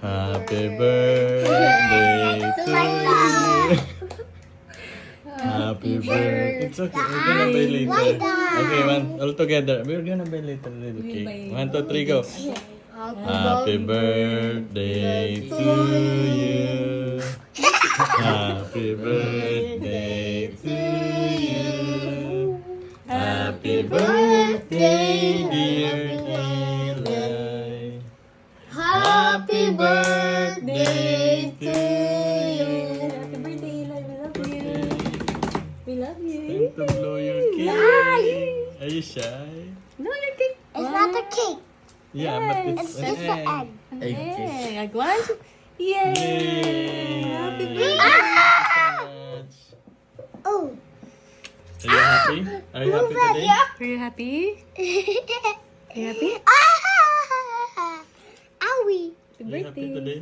Happy birthday to you. Happy birthday. It's okay. We're gonna buy later. Okay, all together. We're gonna buy later. Okay. 1, 2, 3, go. Happy birthday to you. Happy birthday to you. Happy birthday, dear Eli. Happy birthday to you. Happy birthday, Eli. We love you. We love you. Time to blow your cake. Are you shy? No, your cake. It's not a cake. Yeah, but It's it's just an egg. Egg cake. Egg. 1, 2. Yay! Yay! Happy Thank birthday. you so much. Oh. Are you happy? Are you happy today? Are you happy? Are you happy? Owie. Happy Are you happy birthday. today?